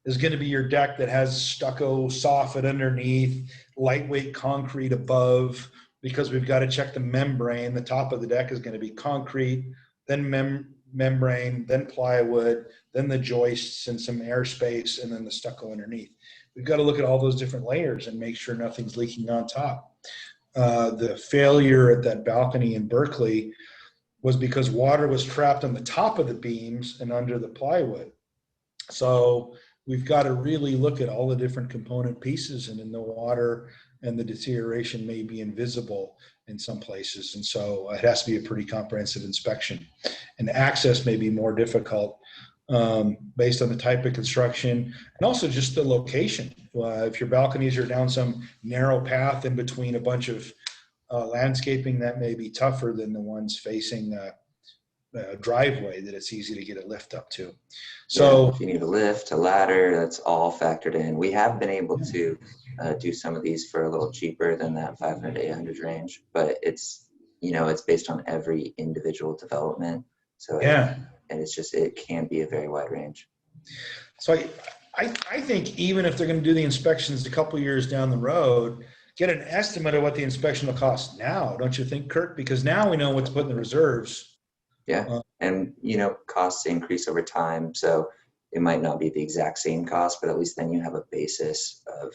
is going to be your deck that has stucco soffit underneath, lightweight concrete above, because we've got to check the membrane. The top of the deck is going to be concrete, then membrane, then plywood, then the joists and some airspace, and then the stucco underneath. We've got to look at all those different layers and make sure nothing's leaking on top. The failure at that balcony in Berkeley was because water was trapped on the top of the beams and under the plywood. So we've got to really look at all the different component pieces, and in the water and the deterioration may be invisible in some places. And so it has to be a pretty comprehensive inspection. And access may be more difficult based on the type of construction and also just the location. If your balconies are down some narrow path in between a bunch of landscaping, that may be tougher than the ones facing a driveway that it's easy to get a lift up to. So if you need a lift, a ladder, that's all factored in. We have been able to do some of these for a little cheaper than that 500 to 800 range, but it's, it's based on every individual development. So and it's just, it can be a very wide range. So I think even if they're going to do the inspections a couple years down the road, get an estimate of what the inspection will cost now, don't you think, Kirk? Because now we know what's put in the reserves. Yeah, and costs increase over time, so it might not be the exact same cost, but at least then you have a basis of,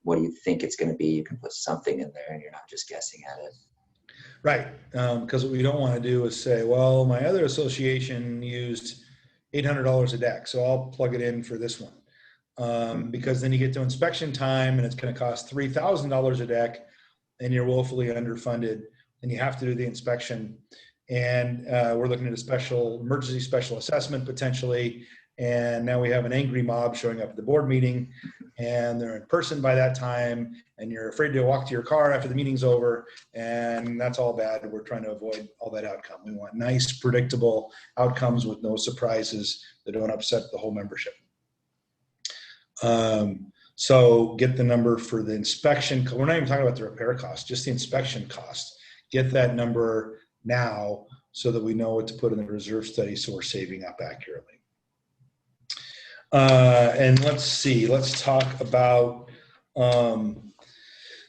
what do you think it's going to be? You can put something in there, and you're not just guessing at it. Right, because what we don't want to do is say, well, my other association used $800 a deck, so I'll plug it in for this one. Because then you get to inspection time and it's going to cost $3,000 a deck and you're woefully underfunded and you have to do the inspection. And we're looking at a emergency special assessment potentially. And now we have an angry mob showing up at the board meeting and they're in person by that time and you're afraid to walk to your car after the meeting's over, and that's all bad. We're trying to avoid all that outcome. We want nice, predictable outcomes with no surprises that don't upset the whole membership. So get the number for the inspection. We're not even talking about the repair cost, just the inspection cost. Get that number now so that we know what to put in the reserve study so we're saving up accurately. And let's talk about,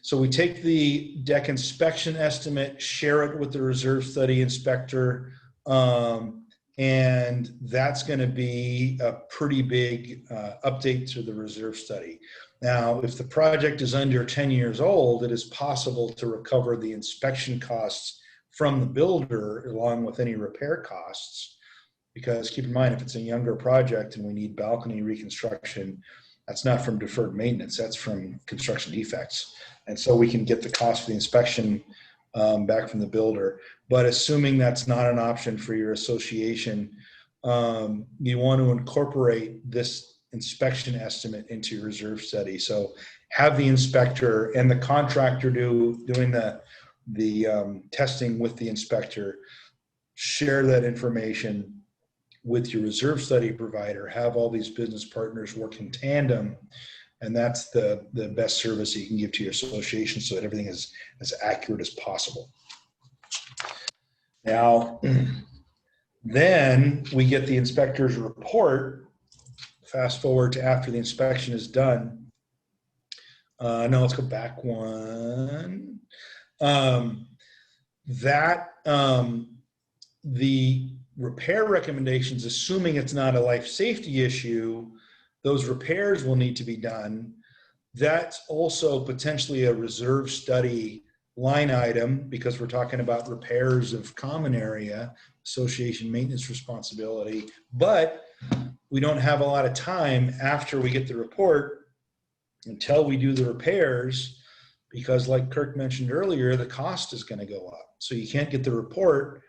so we take the deck inspection estimate, share it with the reserve study inspector, and that's going to be a pretty big update to the reserve study. Now, if the project is under 10 years old, it is possible to recover the inspection costs from the builder along with any repair costs. Because keep in mind, if it's a younger project and we need balcony reconstruction, that's not from deferred maintenance, that's from construction defects. And so we can get the cost for the inspection back from the builder. But assuming that's not an option for your association, you want to incorporate this inspection estimate into your reserve study. So have the inspector and the contractor doing the testing with the inspector, share that information with your reserve study provider, have all these business partners work in tandem And that's the best service you can give to your association so that everything is as accurate as possible. Now, then we get the inspector's report. Fast forward to after the inspection is done. No, let's go back one. The repair recommendations, assuming it's not a life safety issue, those repairs will need to be done. That's also potentially a reserve study line item because we're talking about repairs of common area, association maintenance responsibility, but we don't have a lot of time after we get the report until we do the repairs, because like Kirk mentioned earlier, the cost is going to go up. So you can't get the report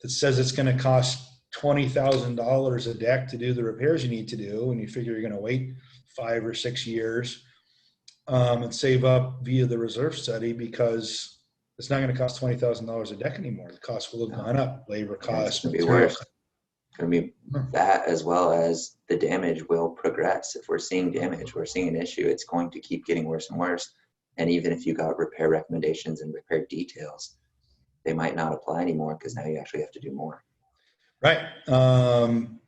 that says it's going to cost $20,000 a deck to do the repairs you need to do, and you figure you're going to wait 5 or 6 years and save up via the reserve study, because it's not going to cost $20,000 a deck anymore. The cost will have gone up, labor costs. It's going to be worse. It's going to be that, as well as the damage will progress. If we're seeing damage, we're seeing an issue, it's going to keep getting worse and worse. And even if you got repair recommendations and repair details, they might not apply anymore because now you actually have to do more. Right.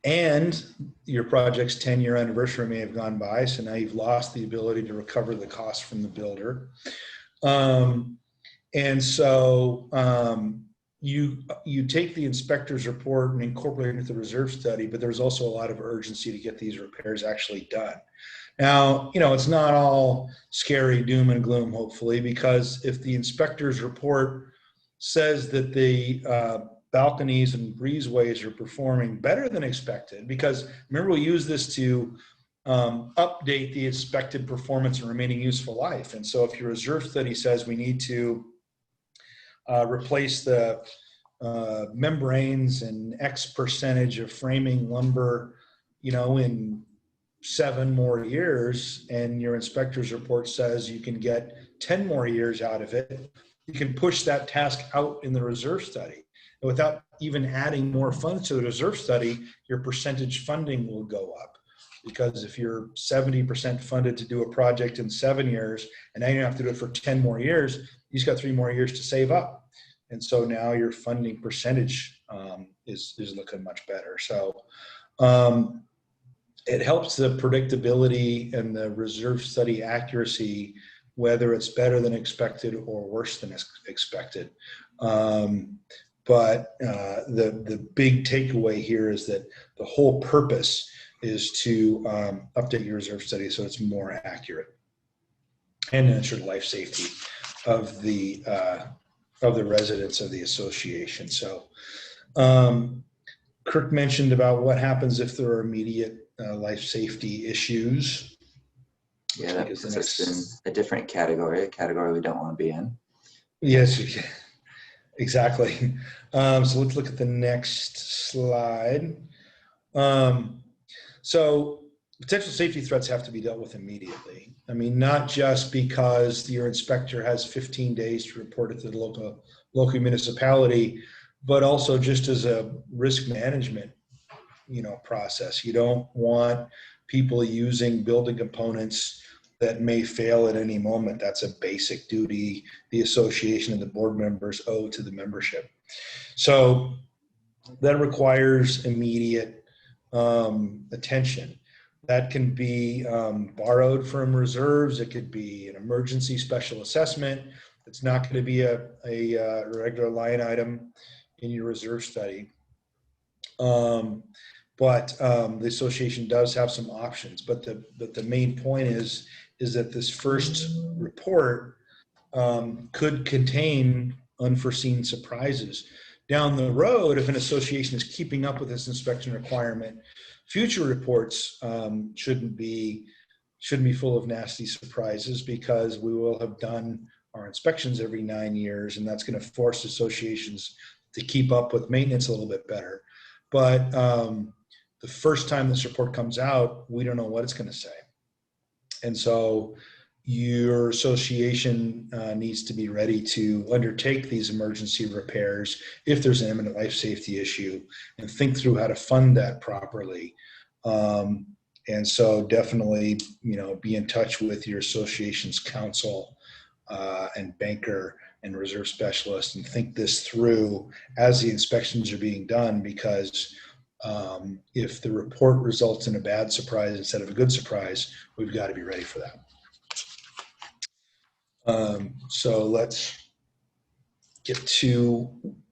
And your project's 10-year anniversary may have gone by, so now you've lost the ability to recover the cost from the builder. And so you take the inspector's report and incorporate it into the reserve study, but there's also a lot of urgency to get these repairs actually done. Now, it's not all scary doom and gloom, hopefully, because if the inspector's report says that the balconies and breezeways are performing better than expected, because remember, we use this to update the inspected performance and remaining useful life. And so if your reserve study says we need to replace the membranes and X percentage of framing lumber, in 7 more years, and your inspector's report says you can get 10 more years out of it, you can push that task out in the reserve study. And without even adding more funds to the reserve study, your percentage funding will go up. Because if you're 70% funded to do a project in 7 years, and now you have to do it for 10 more years, you just got 3 more years to save up. And so now your funding percentage is looking much better. So it helps the predictability and the reserve study accuracy, whether it's better than expected or worse than expected. But the big takeaway here is that the whole purpose is to update your reserve study so it's more accurate and ensure life safety of the residents of the association. So Kirk mentioned about what happens if there are immediate life safety issues. Yeah, that puts us in a different category, a category we don't want to be in. Yes, exactly. So let's look at the next slide. So potential safety threats have to be dealt with immediately. I mean, not just because your inspector has 15 days to report it to the local municipality, but also just as a risk management, process. You don't want people using building components that may fail at any moment. That's a basic duty the association and the board members owe to the membership. So that requires immediate attention. That can be borrowed from reserves. It could be an emergency special assessment. It's not going to be a regular line item in your reserve study. But the association does have some options. But the main point is that this first report could contain unforeseen surprises. Down the road, if an association is keeping up with this inspection requirement, future reports shouldn't be full of nasty surprises, because we will have done our inspections every 9 years, and that's going to force associations to keep up with maintenance a little bit better. But the first time this report comes out, we don't know what it's going to say. And so your association needs to be ready to undertake these emergency repairs if there's an imminent life safety issue, and think through how to fund that properly. And so definitely, be in touch with your association's counsel and banker and reserve specialist and think this through as the inspections are being done, because if the report results in a bad surprise instead of a good surprise, we've got to be ready for that. So let's get to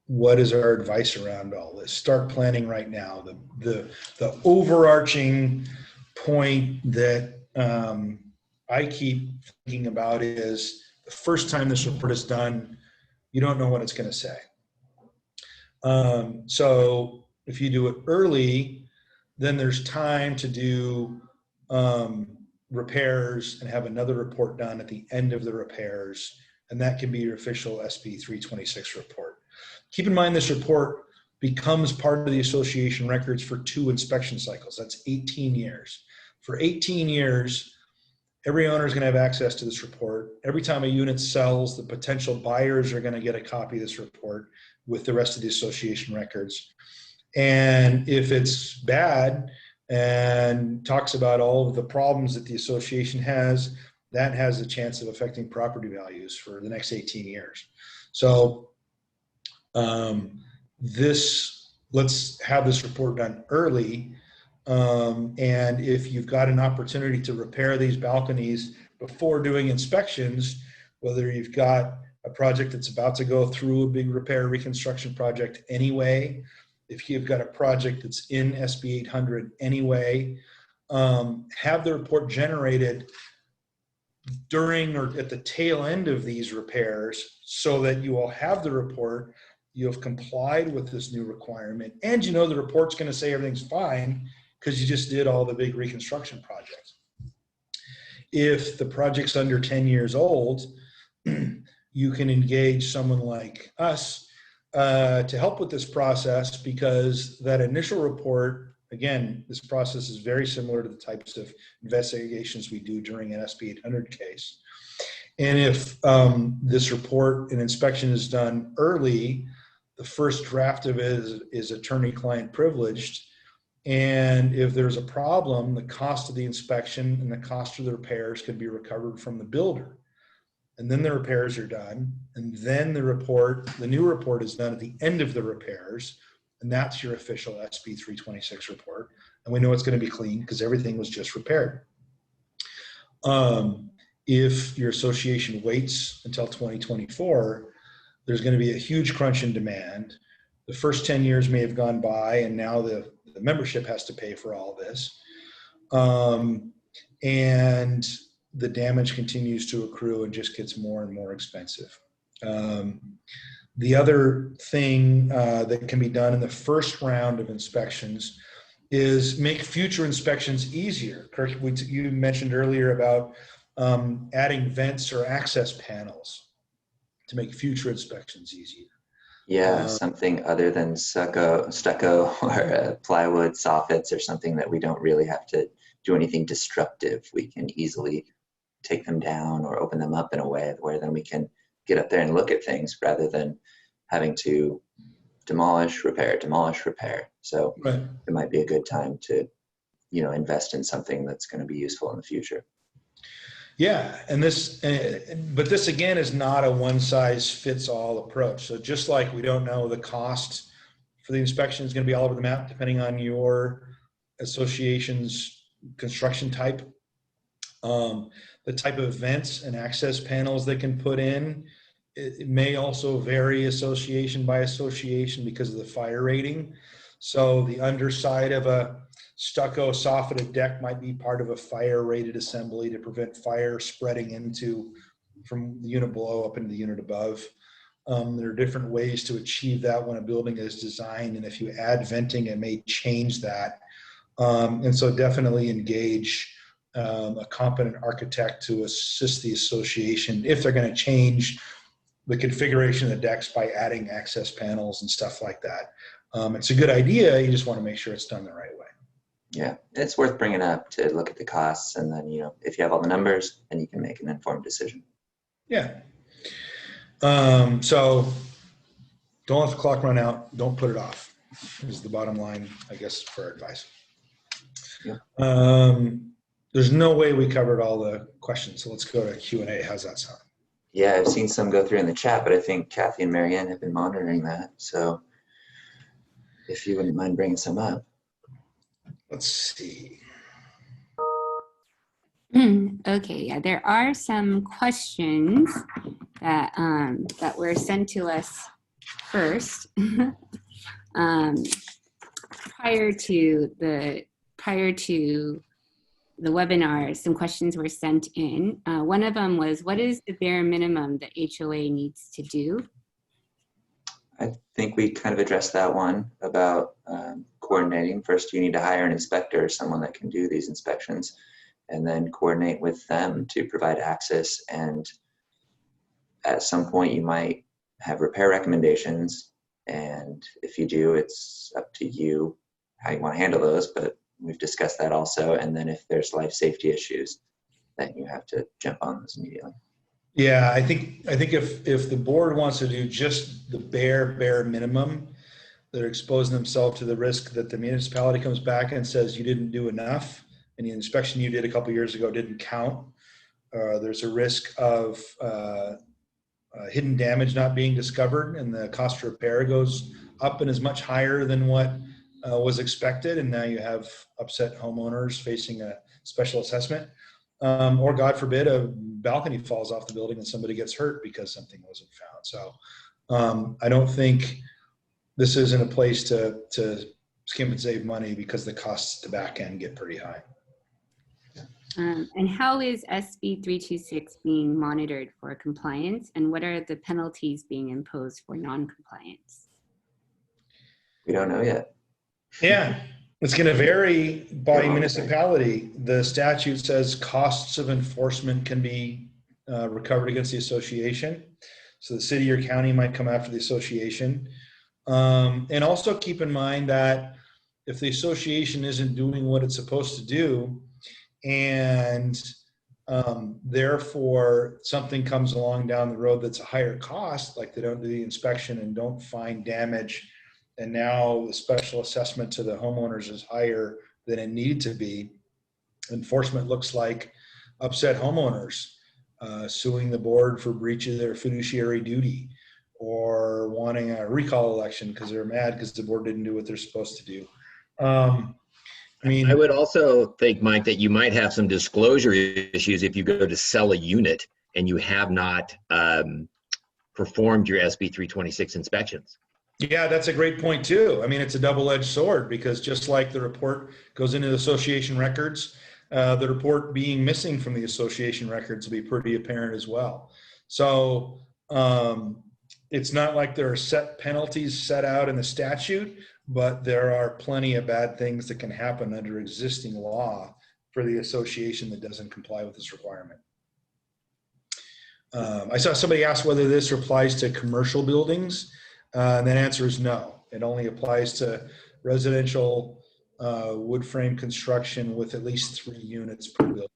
what is our advice around all this. Start planning right now. The overarching point that I keep thinking about is the first time this report is done, you don't know what it's going to say. So if you do it early, then there's time to do repairs and have another report done at the end of the repairs. And that can be your official SB 326 report. Keep in mind this report becomes part of the association records for 2 inspection cycles. That's 18 years. For 18 years, every owner is going to have access to this report. Every time a unit sells, the potential buyers are going to get a copy of this report with the rest of the association records. And if it's bad and talks about all of the problems that the association has, that has a chance of affecting property values for the next 18 years. So let's have this report done early. And if you've got an opportunity to repair these balconies before doing inspections, whether you've got a project that's about to go through a big repair reconstruction project anyway, if you've got a project that's in SB 800 anyway, have the report generated during or at the tail end of these repairs so that you will have the report, you have complied with this new requirement, and the report's going to say everything's fine because you just did all the big reconstruction projects. If the project's under 10 years old, you can engage someone like us to help with this process, because that initial report, again, this process is very similar to the types of investigations we do during an SB 800 case. And if this report and inspection is done early, the first draft of it is attorney-client privileged. And if there's a problem, the cost of the inspection and the cost of the repairs can be recovered from the builder. And then the repairs are done. And then the new report is done at the end of the repairs. And that's your official SB 326 report. And we know it's going to be clean because everything was just repaired. If your association waits until 2024, there's going to be a huge crunch in demand. The first 10 years may have gone by, and now the membership has to pay for all this. And the damage continues to accrue and just gets more and more expensive. The other thing that can be done in the first round of inspections is make future inspections easier. Kirk, you mentioned earlier about adding vents or access panels to make future inspections easier. Yeah, something other than stucco or plywood soffits, or something that we don't really have to do anything disruptive. We can easily take them down or open them up in a way where then we can get up there and look at things rather than having to demolish, repair. So Right. It might be a good time to, invest in something that's going to be useful in the future. Yeah, and but this again is not a one-size-fits-all approach. So just like we don't know the cost for the inspection is going to be all over the map depending on your association's construction type, the type of vents and access panels they can put in, it may also vary association by association because of the fire rating. So the underside of a stucco soffitted deck might be part of a fire rated assembly to prevent fire spreading from the unit below up into the unit above. There are different ways to achieve that when a building is designed, and if you add venting, it may change that. And so definitely engage a competent architect to assist the association if they're going to change the configuration of the decks by adding access panels and stuff like that. It's a good idea. You just want to make sure it's done the right way. Yeah, it's worth bringing up to look at the costs, and then, if you have all the numbers, then you can make an informed decision. Yeah. So don't let the clock run out. Don't put it off is the bottom line, I guess, for our advice. There's no way we covered all the questions, so let's go to Q&A. How's that sound? Yeah, I've seen some go through in the chat, but I think Kathy and Marianne have been monitoring that. So if you wouldn't mind bringing some up. Let's see. Okay, yeah, there are some questions that that were sent to us first prior to the webinar. Some questions were sent in. One of them was, what is the bare minimum the HOA needs to do? I think we kind of addressed that one about coordinating. First, you need to hire an inspector, someone that can do these inspections, and then coordinate with them to provide access. And at some point, you might have repair recommendations. And if you do, it's up to you how you want to handle those, but we've discussed that also. And then if there's life safety issues, then you have to jump on those immediately. Yeah, I think if the board wants to do just the bare minimum, they're exposing themselves to the risk that the municipality comes back and says you didn't do enough, and the inspection you did a couple years ago didn't count. There's a risk of hidden damage not being discovered, and the cost to repair goes up and is much higher than what was expected, and now you have upset homeowners facing a special assessment. Or God forbid, a balcony falls off the building and somebody gets hurt because something wasn't found. So I don't think this isn't a place to skim and save money, because the costs to back end get pretty high. And how is SB 326 being monitored for compliance, and what are the penalties being imposed for non-compliance? We don't know yet. Yeah, it's going to vary by municipality. The statute says costs of enforcement can be recovered against the association. So the city or county might come after the association. And also keep in mind that if the association isn't doing what it's supposed to do, and therefore something comes along down the road that's a higher cost, like they don't do the inspection and don't find damage, and now the special assessment to the homeowners is higher than it needed to be, enforcement looks like upset homeowners suing the board for breach of their fiduciary duty, or wanting a recall election because they're mad because the board didn't do what they're supposed to do. I would also think, Mike, that you might have some disclosure issues if you go to sell a unit and you have not performed your SB 326 inspections. Yeah, that's a great point too. I mean, it's a double-edged sword, because just like the report goes into the association records, the report being missing from the association records will be pretty apparent as well. So it's not like there are set penalties set out in the statute, but there are plenty of bad things that can happen under existing law for the association that doesn't comply with this requirement. I saw somebody ask whether this applies to commercial buildings. And that answer is no. It only applies to residential wood frame construction with at least 3 units per building.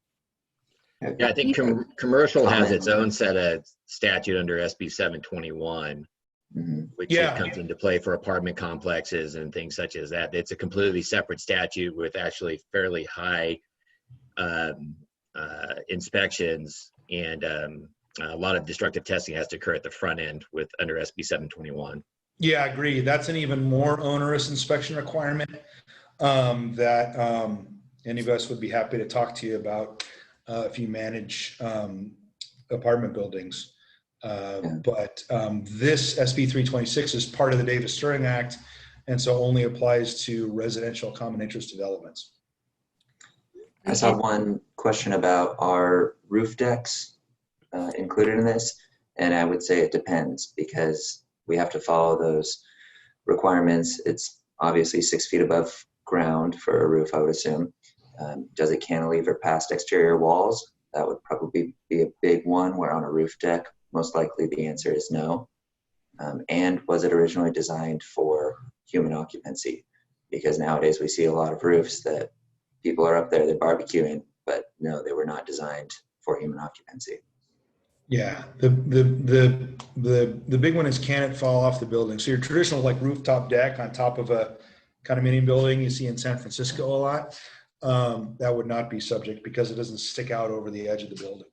Yeah, I think commercial has its own set of statute under SB 721, which comes into play for apartment complexes and things such as that. It's a completely separate statute with actually fairly high inspections, and a lot of destructive testing has to occur at the front end under SB 721. Yeah, I agree. That's an even more onerous inspection requirement that any of us would be happy to talk to you about if you manage apartment buildings. But this SB 326 is part of the Davis-Stirling Act, and so only applies to residential common interest developments. I saw one question about our roof decks included in this, and I would say it depends, because we have to follow those requirements. It's obviously 6 feet above ground for a roof, I would assume. Does it cantilever past exterior walls? That would probably be a big one, where on a roof deck, most likely the answer is no. And was it originally designed for human occupancy? Because nowadays we see a lot of roofs that people are up there, they're barbecuing, but no, they were not designed for human occupancy. Yeah, the big one is, can it fall off the building? So your traditional like rooftop deck on top of a condominium building you see in San Francisco a lot. that would not be subject because it doesn't stick out over the edge of the building.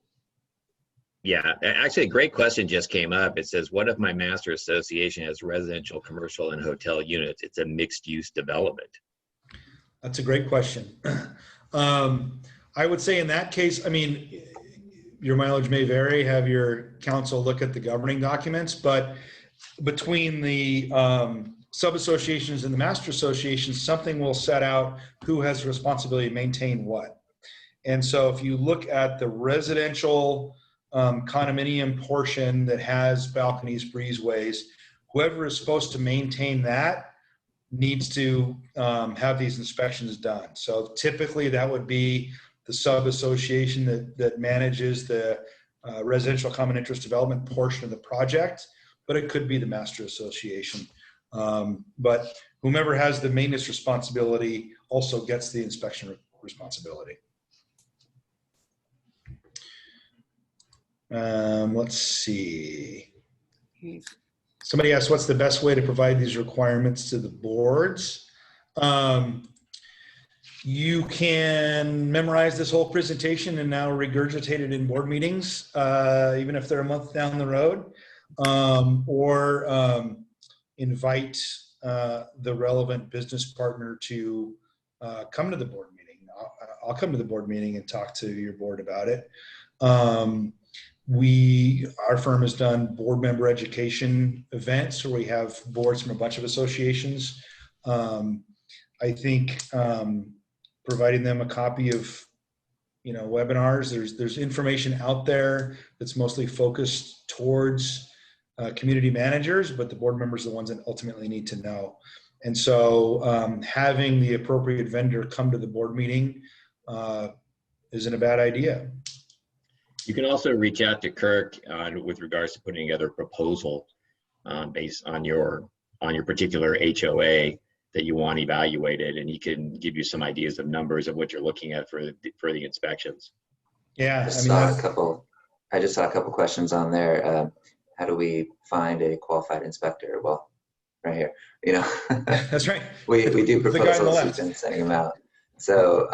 Yeah, actually, a great question just came up. It says, what if my master association has residential, commercial, and hotel units? It's a mixed-use development. That's a great question. I would say in that case, I mean, your mileage may vary, have your council look at the governing documents, but between the sub-associations and the master associations, something will set out who has the responsibility to maintain what. And so if you look at the residential condominium portion that has balconies, breezeways, whoever is supposed to maintain that needs to have these inspections done. So typically that would be the sub-association that manages the residential common interest development portion of the project, but it could be the master association. But whomever has the maintenance responsibility also gets the inspection responsibility. Let's see. Somebody asked, what's the best way to provide these requirements to the boards? You can memorize this whole presentation and now regurgitate it in board meetings, even if they're a month down the road, or invite the relevant business partner to come to the board meeting. I'll come to the board meeting and talk to your board about it. Our firm has done board member education events where we have boards from a bunch of associations. I think providing them a copy of, webinars, there's information out there that's mostly focused towards community managers, but the board members are the ones that ultimately need to know. And so having the appropriate vendor come to the board meeting isn't a bad idea. You can also reach out to Kirk with regards to putting together a proposal based on your particular HOA that you want evaluated, and he can give you some ideas of numbers of what you're looking at for the inspections. Yeah, I just saw a couple questions on there. How do we find a qualified inspector? Well, right here. That's right. we do The guy on the proposals. left. We've been sending them out. So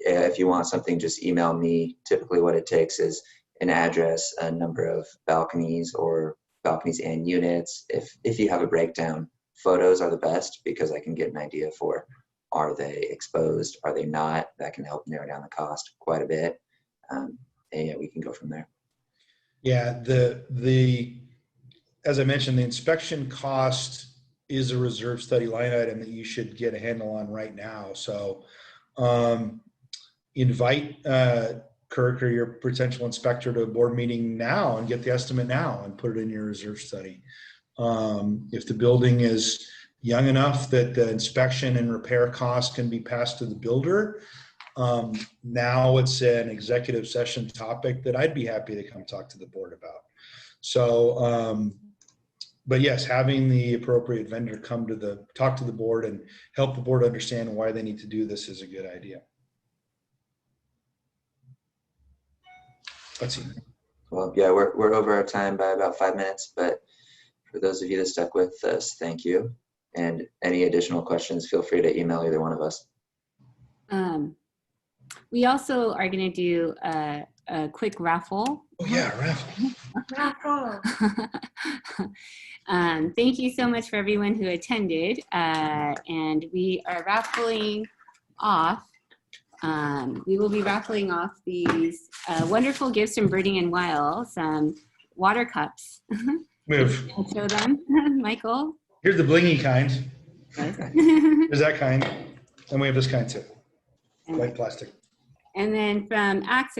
yeah, if you want something, just email me. Typically, what it takes is an address, a number of balconies or balconies and units. If you have a breakdown, photos are the best because I can get an idea for, are they exposed? Are they not? That can help narrow down the cost quite a bit. And yeah, we can go from there. Yeah, as I mentioned, the inspection cost is a reserve study line item that you should get a handle on right now. So invite Kirk or your potential inspector to a board meeting now and get the estimate now and put it in your reserve study. If the building is young enough that the inspection and repair costs can be passed to the builder, now it's an executive session topic that I'd be happy to come talk to the board about. So, but yes, having the appropriate vendor come to talk to the board and help the board understand why they need to do this is a good idea. Let's see. Well, yeah, we're over our time by about 5 minutes, but for those of you that stuck with us, thank you. And any additional questions, feel free to email either one of us. We also are going to do a quick raffle. Oh yeah, raffle. Raffle. Thank you so much for everyone who attended. And we are raffling off. We will be raffling off these wonderful gifts from Berding and Weil, some water cups. Move. I'll show them, Michael. Here's the blingy kind. Nice. There's that kind. And we have this kind too. White plastic. And then from Access,